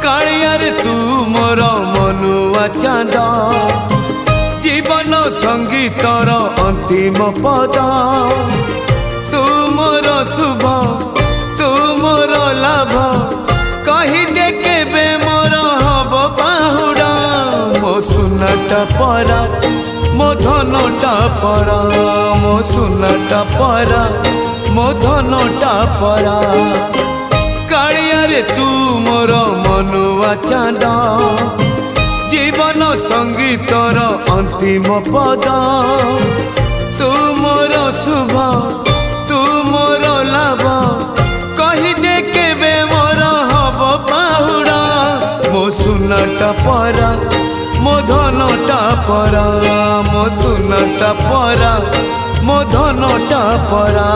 कालिया रे तू मोर मनुआ चांद जीवन संगीतर अंतिम पद तू मोर शुभ तू मोर लाभ कही दे केबे मोर हब बाहुड़ा मो सुनाटा परा मो धनटा परा मो सुनाटा परा मो धनटा परा कालिया रे तू मोर मनुआ चांद जीवन संगीतर अंतिम पद तू मोर शुभ तू मोर लाभ कही दे केबे मोर हब बाहुड़ा मो सुनाटा परा मो धनटा परा मो सुनाटा परा मो धनटा परा।